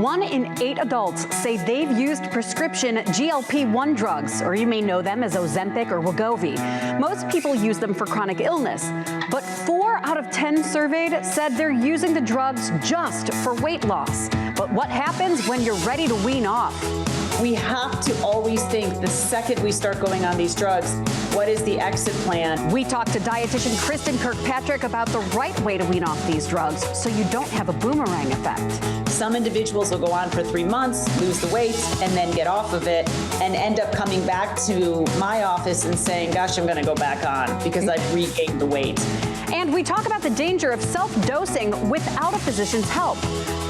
1 in 8 adults say they've used prescription GLP-1 drugs, or you may know them as Ozempic or Wegovy. Most people use them for chronic illness, but 4 out of 10 surveyed said they're using the drugs just for weight loss. But what happens when you're ready to wean off? We have to always think the second we start going on these drugs, what is the exit plan? We talked to dietitian Kristin Kirkpatrick about the right way to wean off these drugs so you don't have a boomerang effect. Some individuals will go on for 3 months, lose the weight, and then get off of it and end up coming back to my office and saying, gosh, I'm gonna go back on because I've regained the weight. And we talk about the danger of self-dosing without a physician's help.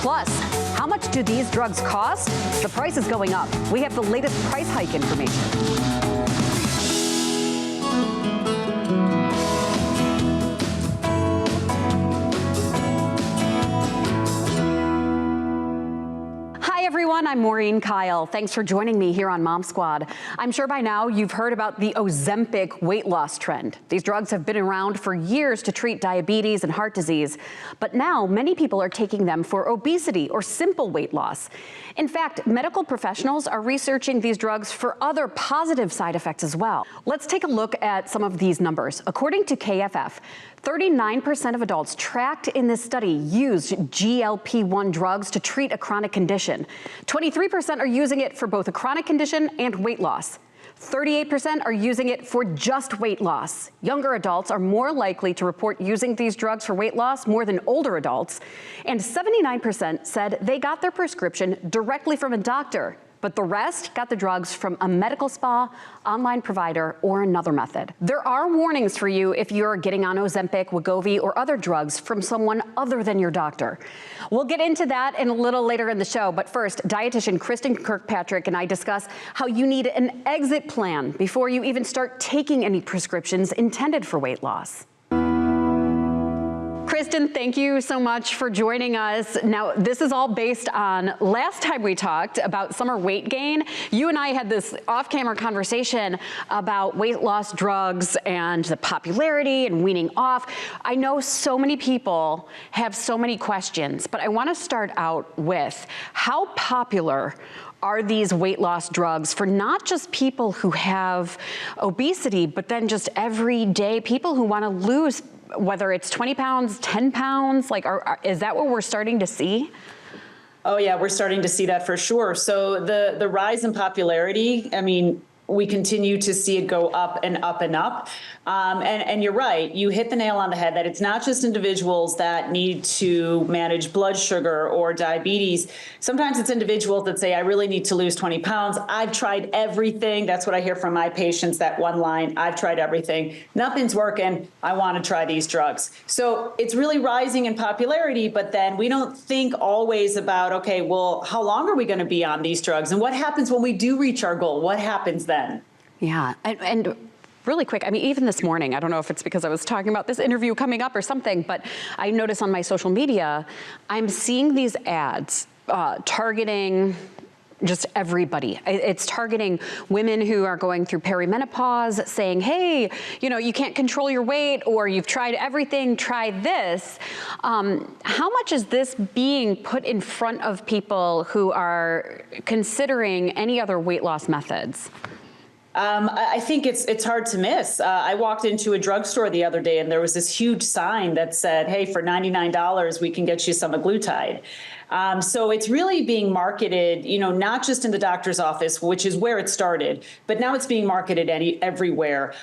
Plus, how much do these drugs cost? The price is going up. We have the latest price hike information. Everyone, I'm Maureen Kyle. Thanks for joining me here on Mom Squad. I'm sure by now you've heard about the Ozempic weight loss trend. These drugs have been around for years to treat diabetes and heart disease, but now many people are taking them for obesity or simple weight loss. In fact, medical professionals are researching these drugs for other positive side effects as well. Let's take a look at some of these numbers. According to KFF, 39% of adults tracked in this study used GLP-1 drugs to treat a chronic condition. 23% are using it for both a chronic condition and weight loss. 38% are using it for just weight loss. Younger adults are more likely to report using these drugs for weight loss more than older adults. And 79% said they got their prescription directly from a doctor, but the rest got the drugs from a medical spa, online provider, or another method. There are warnings for you if you're getting on Ozempic, Wegovy, or other drugs from someone other than your doctor. We'll get into that in a little later in the show, but first, dietitian Kristin Kirkpatrick and I discuss how you need an exit plan before you even start taking any prescriptions intended for weight loss. Kristin, thank you so much for joining us. Now, this is all based on last time we talked about summer weight gain. You and I had this off-camera conversation about weight loss drugs and the popularity and weaning off. I know so many people have so many questions, but I want to start out with how popular are these weight loss drugs for not just people who have obesity, but then just everyday people who want to lose, whether it's 20 pounds, 10 pounds, like, is that what we're starting to see? Oh yeah, we're starting to see that for sure. So the rise in popularity, I mean, we continue to see it go up and up and up. And you're right, you hit the nail on the head that it's not just individuals that need to manage blood sugar or diabetes. Sometimes it's individuals that say, I really need to lose 20 pounds. I've tried everything. That's what I hear from my patients, that one line, I've tried everything. Nothing's working. I want to try these drugs. So it's really rising in popularity, but then we don't think always about, okay, well, how long are we going to be on these drugs? And what happens when we do reach our goal? What happens then? Yeah, and really quick, I mean, even this morning, I don't know if it's because I was talking about this interview coming up or something, but I notice on my social media, I'm seeing these ads targeting just everybody. It's targeting women who are going through perimenopause, saying, hey, you know, you can't control your weight, or you've tried everything, try this. How much is this being put in front of people who are considering any other weight loss methods? I think it's hard to miss. I walked into a drugstore the other day and there was this huge sign that said, hey, for $99, we can get you semaglutide. So it's really being marketed, you know, not just in the doctor's office, which is where it started, but now it's being marketed everywhere.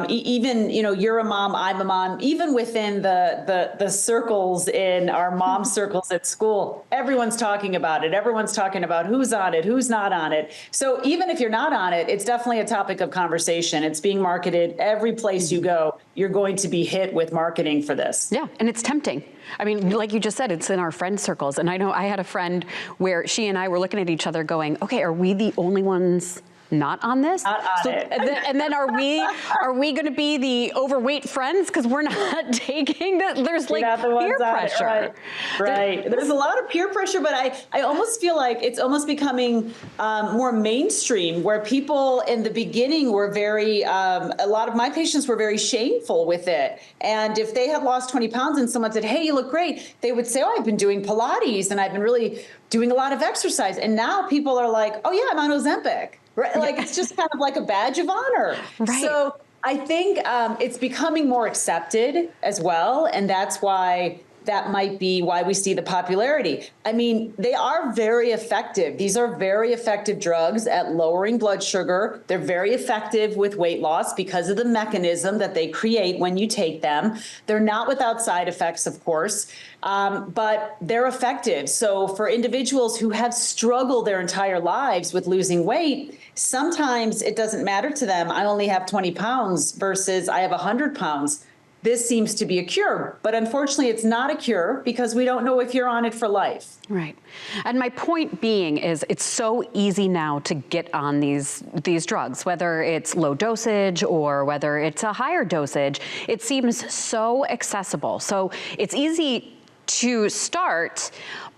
Even, you know, you're a mom, I'm a mom, even within the circles in our mom circles at school, everyone's talking about it. Everyone's talking about who's on it, who's not on it. So even if you're not on it, it's definitely a topic of conversation. It's being marketed every place you go. You're going to be hit with marketing for this. Yeah, and it's tempting. I mean, like you just said, it's in our friend circles. And I know I had a friend where she and I were looking at each other going, okay, are we the only ones not on this? Not on it. And then are we going to be the overweight friends because we're not taking that? There's like peer pressure. Right. There's a lot of peer pressure, but I almost feel like it's almost becoming more mainstream, where people in the beginning were very, a lot of my patients were very shameful with it. And if they had lost 20 pounds and someone said, hey, you look great, they would say, oh, I've been doing Pilates and I've been really doing a lot of exercise. And now people are like, oh yeah, I'm on Ozempic, right? Like it's just kind of like a badge of honor. Right. So I think it's becoming more accepted as well. And that's why that might be why we see the popularity. I mean, they are very effective. These are very effective drugs at lowering blood sugar. They're very effective with weight loss because of the mechanism that they create when you take them. They're not without side effects, of course, but they're effective. So for individuals who have struggled their entire lives with losing weight, sometimes it doesn't matter to them. I only have 20 pounds versus I have 100 pounds. This seems to be a cure, but unfortunately it's not a cure because we don't know if you're on it for life. Right. And my point being is it's so easy now to get on these drugs, whether it's low dosage or whether it's a higher dosage. It seems so accessible. So it's easy to start,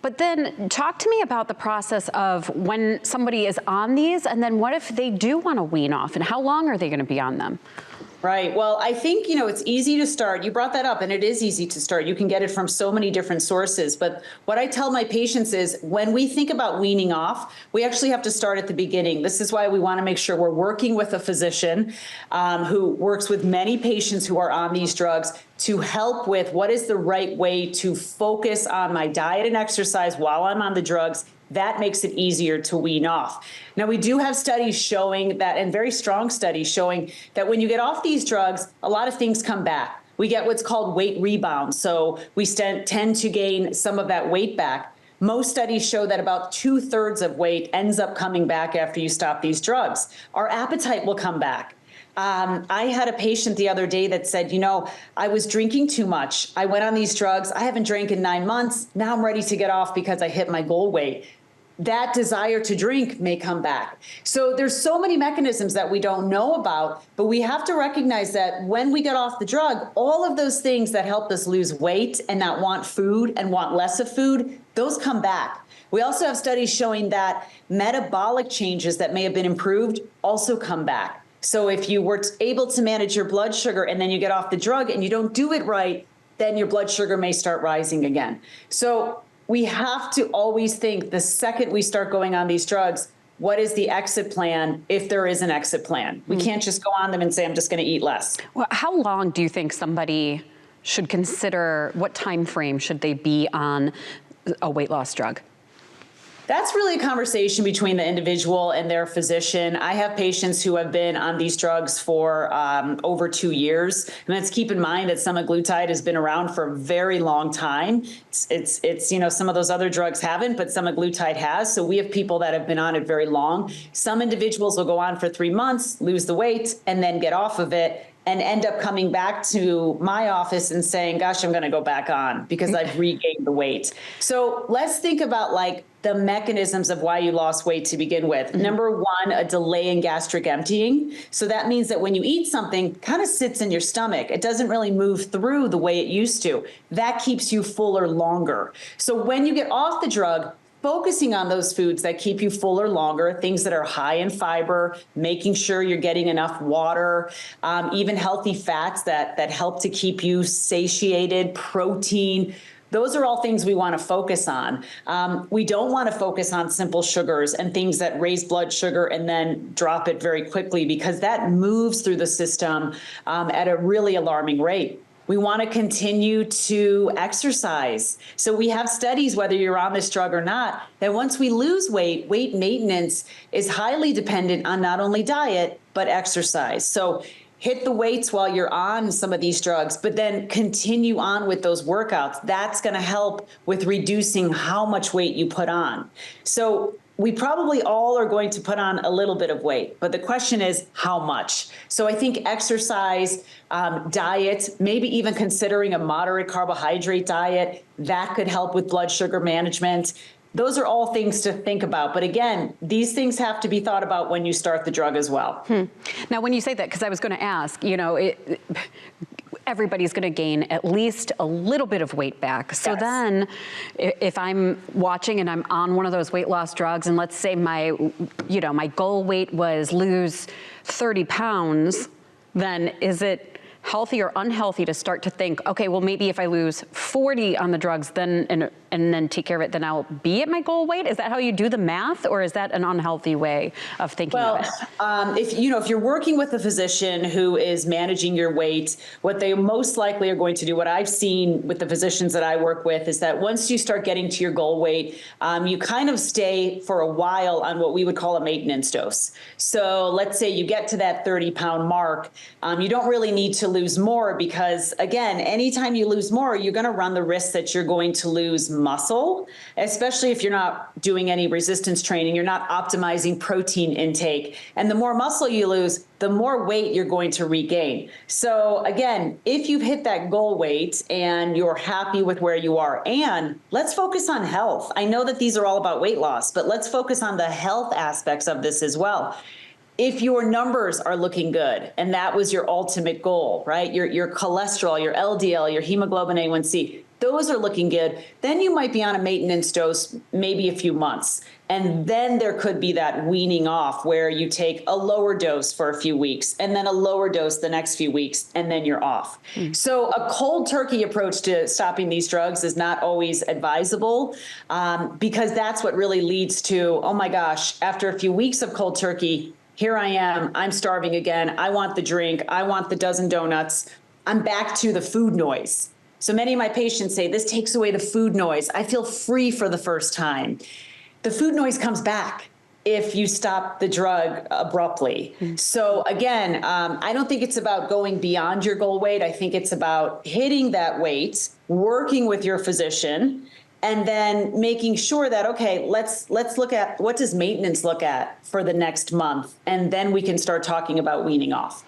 but then talk to me about the process of when somebody is on these, and then what if they do want to wean off, and how long are they going to be on them? Right. Well, I think, it's easy to start. You brought that up, and it is easy to start. You can get it from so many different sources. But what I tell my patients is when we think about weaning off, we actually have to start at the beginning. This is why we want to make sure we're working with a physician who works with many patients who are on these drugs to help with what is the right way to focus on my diet and exercise while I'm on the drugs. That makes it easier to wean off. Now, we do have studies showing that, and very strong studies showing that when you get off these drugs, a lot of things come back. We get what's called weight rebound. So we tend to gain some of that weight back. Most studies show that about 2/3 of weight ends up coming back after you stop these drugs. Our appetite will come back. I had a patient the other day that said, I was drinking too much. I went on these drugs. I haven't drank in 9 months. Now I'm ready to get off because I hit my goal weight. That desire to drink may come back. So there's so many mechanisms that we don't know about, but we have to recognize that when we get off the drug, all of those things that helped us lose weight and not want food and want less of food, those come back. We also have studies showing that metabolic changes that may have been improved also come back. So if you were able to manage your blood sugar and then you get off the drug and you don't do it right, then your blood sugar may start rising again. So we have to always think the second we start going on these drugs, what is the exit plan if there is an exit plan? We can't just go on them and say, I'm just going to eat less. Well, how long do you think somebody should consider, what time frame should they be on a weight loss drug? That's really a conversation between the individual and their physician. I have patients who have been on these drugs for over 2 years. And let's keep in mind that semaglutide has been around for a very long time. It's some of those other drugs haven't, but semaglutide has. So we have people that have been on it very long. Some individuals will go on for 3 months, lose the weight, and then get off of it and end up coming back to my office and saying, gosh, I'm going to go back on because I've regained the weight. So let's think about the mechanisms of why you lost weight to begin with. Number one, a delay in gastric emptying. So that means that when you eat something, kind of sits in your stomach. It doesn't really move through the way it used to. That keeps you fuller longer. So when you get off the drug, focusing on those foods that keep you fuller longer, things that are high in fiber, making sure you're getting enough water, even healthy fats that help to keep you satiated, protein. Those are all things we want to focus on. We don't want to focus on simple sugars and things that raise blood sugar and then drop it very quickly because that moves through the system at a really alarming rate. We want to continue to exercise. So we have studies, whether you're on this drug or not, that once we lose weight, weight maintenance is highly dependent on not only diet, but exercise. So hit the weights while you're on some of these drugs, but then continue on with those workouts. That's going to help with reducing how much weight you put on. So we probably all are going to put on a little bit of weight, but the question is how much? So I think exercise, diet, maybe even considering a moderate carbohydrate diet, that could help with blood sugar management. Those are all things to think about. But again, these things have to be thought about when you start the drug as well. Now, when you say that, because I was going to ask, everybody's going to gain at least a little bit of weight back. So then if I'm watching and I'm on one of those weight loss drugs, and let's say my goal weight was lose 30 pounds, then is it healthy or unhealthy to start to think, okay, well, maybe if I lose 40 on the drugs, then and then take care of it, then I'll be at my goal weight? Is that how you do the math, or is that an unhealthy way of thinking of it? If you're working with a physician who is managing your weight, what they most likely are going to do, what I've seen with the physicians that I work with, is that once you start getting to your goal weight, you kind of stay for a while on what we would call a maintenance dose. So let's say you get to that 30-pound mark, you don't really need to lose more, because again, anytime you lose more, you're going to run the risk that you're going to lose muscle, especially if you're not doing any resistance training, you're not optimizing protein intake. And the more muscle you lose, the more weight you're going to regain. So again, if you've hit that goal weight and you're happy with where you are, and let's focus on health. I know that these are all about weight loss, but let's focus on the health aspects of this as well. If your numbers are looking good, and that was your ultimate goal, right? Your cholesterol, your LDL, your hemoglobin A1C, those are looking good, then you might be on a maintenance dose, maybe a few months. And then there could be that weaning off where you take a lower dose for a few weeks and then a lower dose the next few weeks, and then you're off. So a cold turkey approach to stopping these drugs is not always advisable, because that's what really leads to, oh my gosh, after a few weeks of cold turkey, here I am, I'm starving again. I want the drink. I want the dozen donuts. I'm back to the food noise. So many of my patients say, this takes away the food noise. I feel free for the first time. The food noise comes back if you stop the drug abruptly. So again, I don't think it's about going beyond your goal weight. I think it's about hitting that weight, working with your physician, and then making sure that, okay, let's look at, what does maintenance look at for the next month? And then we can start talking about weaning off.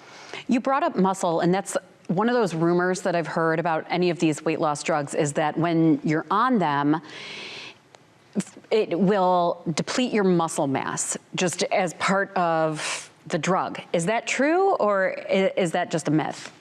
You brought up muscle, and that's one of those rumors that I've heard about any of these weight loss drugs, is that when you're on them, it will deplete your muscle mass just as part of the drug. Is that true, or is that just a myth?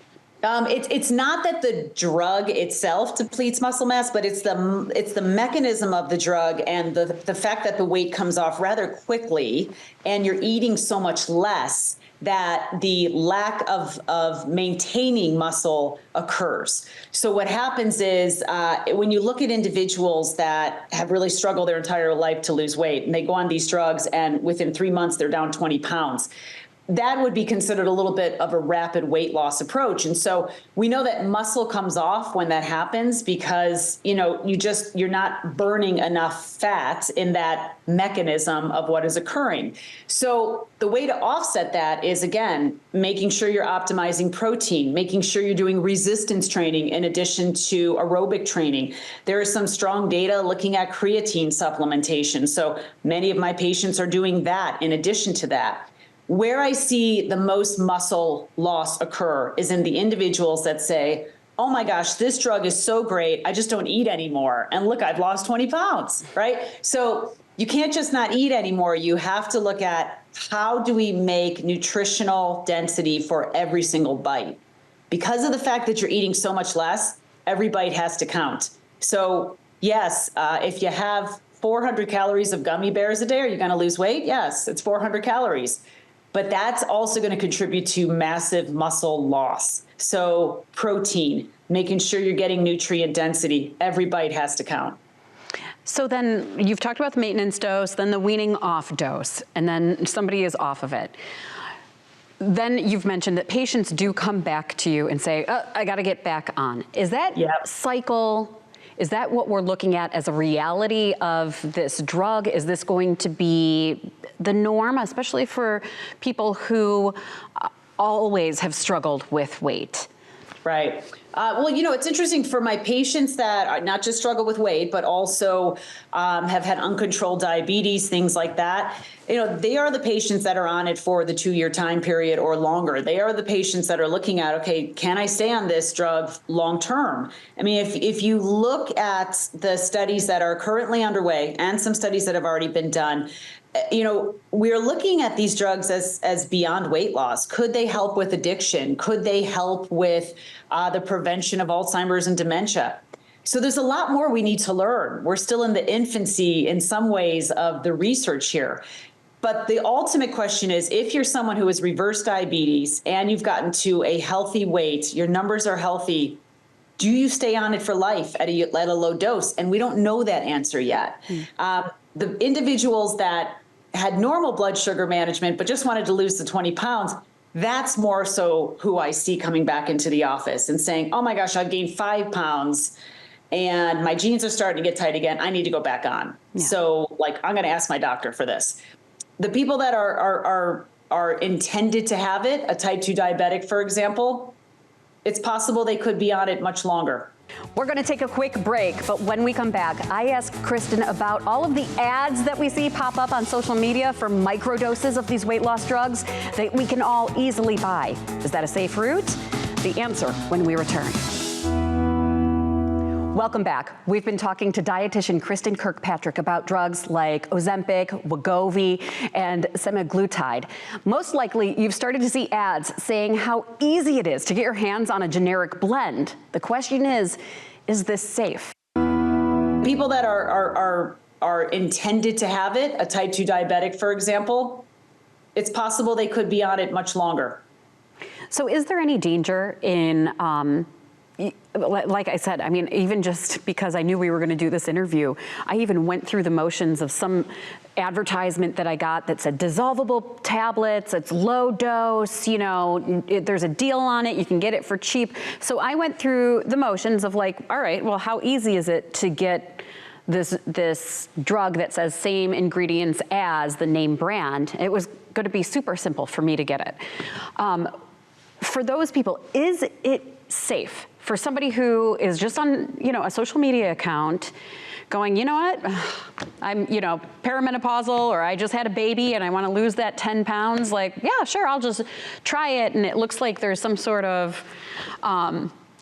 It's not that the drug itself depletes muscle mass, but it's the mechanism of the drug and the fact that the weight comes off rather quickly and you're eating so much less that the lack of maintaining muscle occurs. So what happens is when you look at individuals that have really struggled their entire life to lose weight, and they go on these drugs and within 3 months they're down 20 pounds, that would be considered a little bit of a rapid weight loss approach. And so we know that muscle comes off when that happens because, you're not burning enough fat in that mechanism of what is occurring. So the way to offset that is, again, making sure you're optimizing protein, making sure you're doing resistance training in addition to aerobic training. There is some strong data looking at creatine supplementation. So many of my patients are doing that in addition to that. Where I see the most muscle loss occur is in the individuals that say, oh my gosh, this drug is so great, I just don't eat anymore. And look, I've lost 20 pounds, right? So you can't just not eat anymore. You have to look at, how do we make nutritional density for every single bite? Because of the fact that you're eating so much less, every bite has to count. So yes, if you have 400 calories of gummy bears a day, are you going to lose weight? Yes, it's 400 calories. But that's also going to contribute to massive muscle loss. So protein, making sure you're getting nutrient density, every bite has to count. So then you've talked about the maintenance dose, then the weaning off dose, and then somebody is off of it. Then you've mentioned that patients do come back to you and say, oh, I got to get back on. Is that cycle, is that what we're looking at as a reality of this drug? Is this going to be the norm, especially for people who always have struggled with weight? Right. Well, it's interesting for my patients that are not just struggle with weight, but also have had uncontrolled diabetes, things like that. They are the patients that are on it for the 2-year time period or longer. They are the patients that are looking at, okay, can I stay on this drug long term? I mean, if you look at the studies that are currently underway and some studies that have already been done, we're looking at these drugs as beyond weight loss. Could they help with addiction? Could they help with the prevention of Alzheimer's and dementia? So there's a lot more we need to learn. We're still in the infancy in some ways of the research here. But the ultimate question is, if you're someone who has reverse diabetes and you've gotten to a healthy weight, your numbers are healthy, Do you stay on it for life at a low dose? And we don't know that answer yet. The individuals that had normal blood sugar management, but just wanted to lose the 20 pounds, that's more so who I see coming back into the office and saying, oh my gosh, I've gained 5 pounds and my jeans are starting to get tight again. I need to go back on. Yeah. So like, I'm going to ask my doctor for this. The people that are intended to have it, a type 2 diabetic, for example, it's possible they could be on it much longer. We're going to take a quick break, but when we come back, I asked Kristin about all of the ads that we see pop up on social media for microdoses of these weight loss drugs that we can all easily buy. Is that a safe route? The answer when we return. Welcome back. We've been talking to dietitian Kristin Kirkpatrick about drugs like Ozempic, Wegovy, and semaglutide. Most likely, you've started to see ads saying how easy it is to get your hands on a generic blend. The question is this safe? People that are intended to have it, a type 2 diabetic, for example, it's possible they could be on it much longer. So is there any danger in like I said, I mean, even just because I knew we were going to do this interview, I even went through the motions of some advertisement that I got that said dissolvable tablets, it's low dose, you know, there's a deal on it, you can get it for cheap. So I went through the motions of like, all right, well, how easy is it to get this drug that says same ingredients as the name brand? It was going to be super simple for me to get it. For those people, is it safe? For somebody who is just on, you know, a social media account going, you know what, I'm, you know, perimenopausal, or I just had a baby and I want to lose that 10 pounds. Like, yeah, sure, I'll just try it. And it looks like there's some sort of,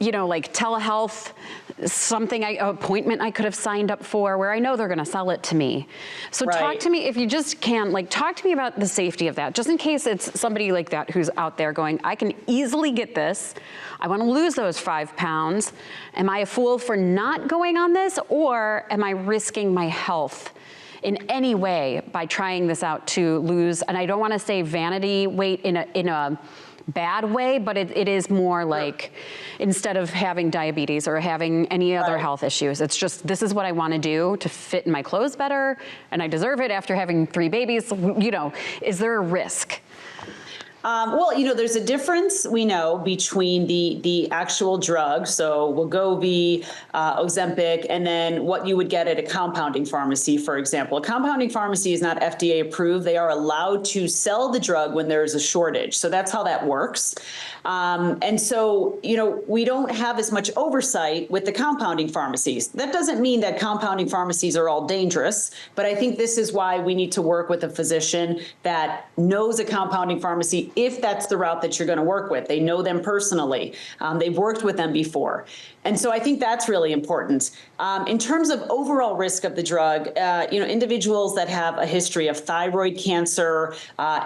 you know, like telehealth, appointment I could have signed up for where I know they're going to sell it to me. So right. Talk to me, if you just can, like, talk to me about the safety of that, just in case it's somebody like that who's out there going, I can easily get this. I want to lose those 5 pounds. Am I a fool for not going on this, or am I risking my health in any way by trying this out to lose? And I don't want to say vanity weight in a bad way, but it is more like, instead of having diabetes or having any other health issues, it's just, this is what I want to do to fit in my clothes better, and I deserve it after having 3 babies. You know, is there a risk? Well, you know, there's a difference, we know, between the actual drug, so Wegovy, Ozempic, and then what you would get at a compounding pharmacy, for example. A compounding pharmacy is not FDA approved. They are allowed to sell the drug when there's a shortage. So that's how that works. And so, you know, we don't have as much oversight with the compounding pharmacies. That doesn't mean that compounding pharmacies are all dangerous, but I think this is why we need to work with a physician that knows a compounding pharmacy, if that's the route that you're going to work with. They know them personally. They've worked with them before. And so I think that's really important. In terms of overall risk of the drug, you know, individuals that have a history of thyroid cancer,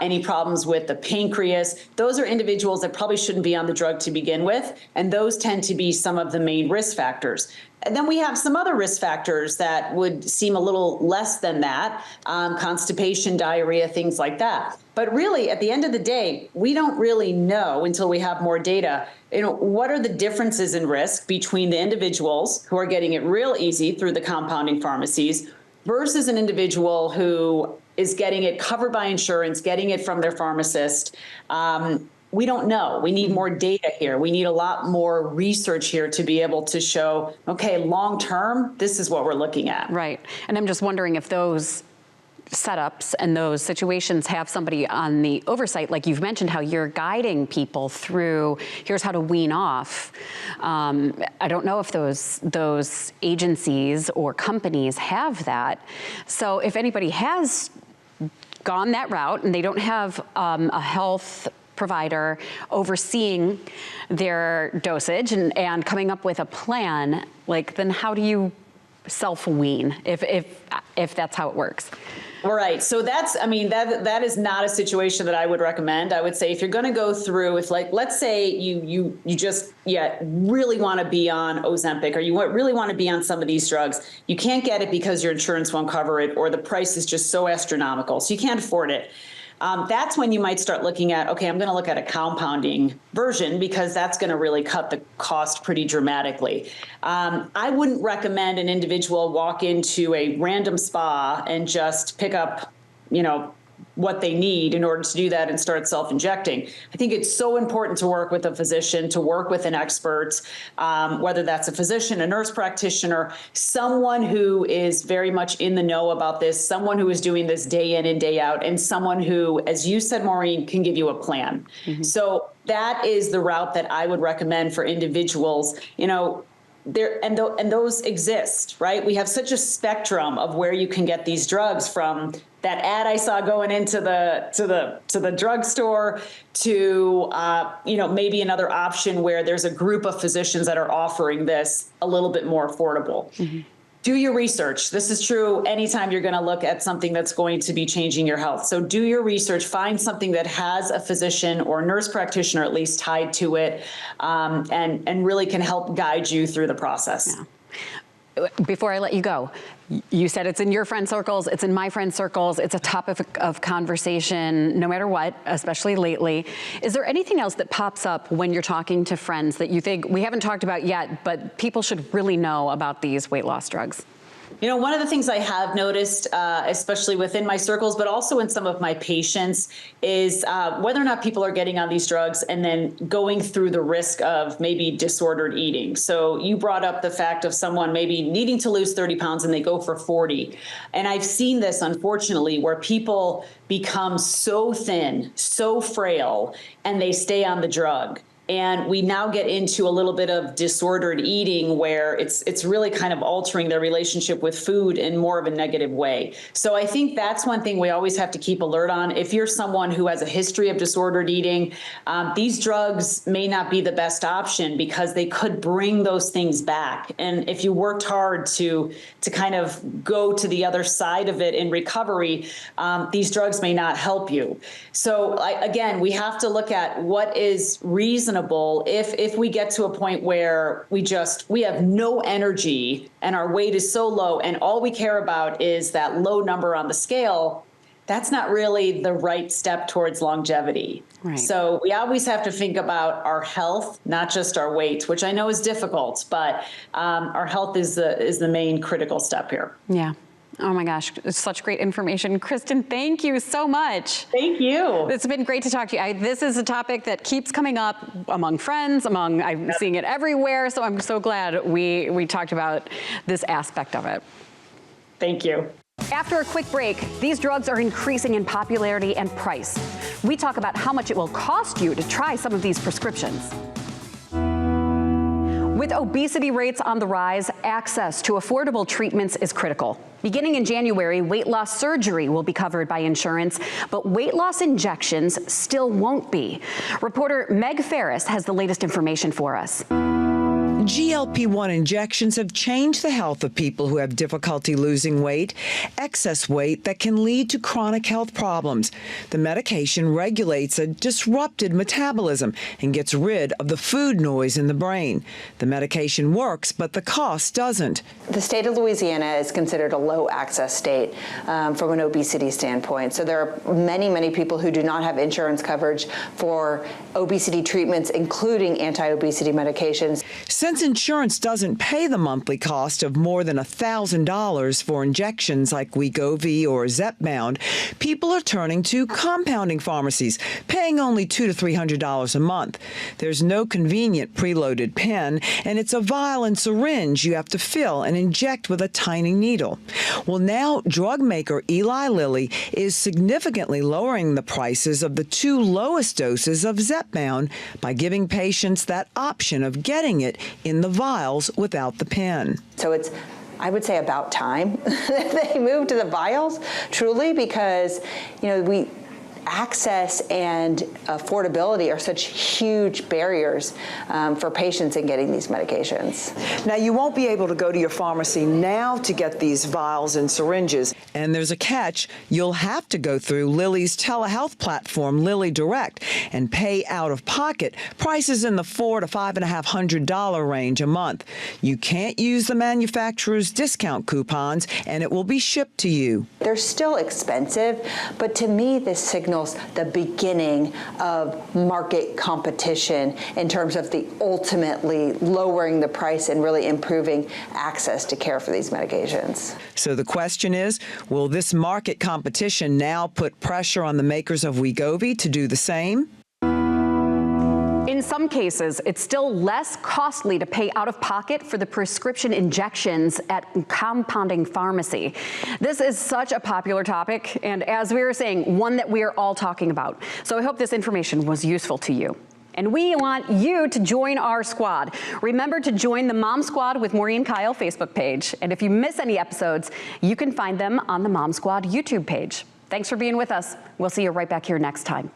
any problems with the pancreas, those are individuals that probably shouldn't be on the drug to begin with. And those tend to be some of the main risk factors. And then we have some other risk factors that would seem a little less than that, constipation, diarrhea, things like that. But really, at the end of the day, we don't really know until we have more data, you know, what are the differences in risk between the individuals who are getting it real easy through the compounding pharmacies versus an individual who is getting it covered by insurance, getting it from their pharmacist. We don't know. We need more data here. We need a lot more research here to be able to show, okay, long term, this is what we're looking at. Right. And I'm just wondering if those setups and those situations have somebody on the oversight, like you've mentioned, how you're guiding people through, here's how to wean off. I don't know if those agencies or companies have that. So if anybody has gone that route and they don't have a health provider overseeing their dosage and coming up with a plan, like, then how do you self-wean if that's how it works? Right. So that's, I mean, that is not a situation that I would recommend. I would say if you're going to go through, if, like, let's say you just really want to be on Ozempic, or you really want to be on some of these drugs, you can't get it because your insurance won't cover it, or the price is just so astronomical, so you can't afford it. that's when you might start looking at, okay, I'm going to look at a compounding version because that's going to really cut the cost pretty dramatically. I wouldn't recommend an individual walk into a random spa and just pick up, what they need in order to do that and start self-injecting. I think it's so important to work with a physician, to work with an expert, whether that's a physician, a nurse practitioner, someone who is very much in the know about this, someone who is doing this day in and day out, and someone who, as you said, Maureen, can give you a plan. Mm-hmm. So that is the route that I would recommend for individuals. Those exist, right? We have such a spectrum of where you can get these drugs, from that ad I saw going into the drugstore to maybe another option where there's a group of physicians that are offering this a little bit more affordable. Mm-hmm. Do your research. This is true anytime you're going to look at something that's going to be changing your health. So do your research, find something that has a physician or nurse practitioner at least tied to it, and really can help guide you through the process. Yeah. Before I let you go, you said it's in your friend circles, it's in my friend circles, it's a topic of conversation no matter what, especially lately. Is there anything else that pops up when you're talking to friends that you think we haven't talked about yet, but people should really know about these weight loss drugs? One of the things I have noticed, especially within my circles, but also in some of my patients, is whether or not people are getting on these drugs and then going through the risk of maybe disordered eating. So you brought up the fact of someone maybe needing to lose 30 pounds and they go for 40. And I've seen this, unfortunately, where people become so thin, so frail, and they stay on the drug. And we now get into a little bit of disordered eating where it's really kind of altering their relationship with food in more of a negative way. So I think that's one thing we always have to keep alert on. If you're someone who has a history of disordered eating, these drugs may not be the best option because they could bring those things back. And if you worked hard to kind of go to the other side of it in recovery, these drugs may not help you. So again, we have to look at what is reasonable if we get to a point where we have no energy and our weight is so low and all we care about is that low number on the scale. That's not really the right step towards longevity. Right. So we always have to think about our health, not just our weight, which I know is difficult, but our health is the main critical step here. Yeah. Oh my gosh, it's such great information. Kristin, thank you so much. Thank you. It's been great to talk to you. This is a topic that keeps coming up among friends, I'm seeing it everywhere, so I'm so glad we talked about this aspect of it. Thank you. After a quick break, these drugs are increasing in popularity and price. We talk about how much it will cost you to try some of these prescriptions. With obesity rates on the rise, access to affordable treatments is critical. Beginning in January, weight loss surgery will be covered by insurance, but weight loss injections still won't be. Reporter Meg Ferris has the latest information for us. GLP-1 injections have changed the health of people who have difficulty losing weight, excess weight that can lead to chronic health problems. The medication regulates a disrupted metabolism and gets rid of the food noise in the brain. The medication works, but the cost doesn't. The state of Louisiana is considered a low access state from an obesity standpoint. So there are many, many people who do not have insurance coverage for obesity treatments, including anti-obesity medications. Since insurance doesn't pay the monthly cost of more than $1,000 for injections like Wegovy or Zepbound, people are turning to compounding pharmacies, paying only $200 to $300 a month. There's no convenient preloaded pen, and it's a vial and syringe you have to fill and inject with a tiny needle. Well, now drug maker Eli Lilly is significantly lowering the prices of the two lowest doses of Zepbound by giving patients that option of getting it in the vials without the pen. So it's, I would say, about time that they move to the vials, truly, because, access and affordability are such huge barriers for patients in getting these medications. Now, you won't be able to go to your pharmacy now to get these vials and syringes. And there's a catch. You'll have to go through Lilly's telehealth platform, Lilly Direct, and pay out of pocket prices in the $400 to $550 range a month. You can't use the manufacturer's discount coupons, and it will be shipped to you. They're still expensive, but to me, this signals signals the beginning of market competition in terms of the ultimately lowering the price and really improving access to care for these medications. So the question is, will this market competition now put pressure on the makers of Wegovy to do the same? In some cases, it's still less costly to pay out of pocket for the prescription injections at compounding pharmacy. This is such a popular topic, and as we were saying, one that we are all talking about. So I hope this information was useful to you. And we want you to join our squad. Remember to join the Mom Squad with Maureen Kyle Facebook page. And if you miss any episodes, you can find them on the Mom Squad YouTube page. Thanks for being with us. We'll see you right back here next time.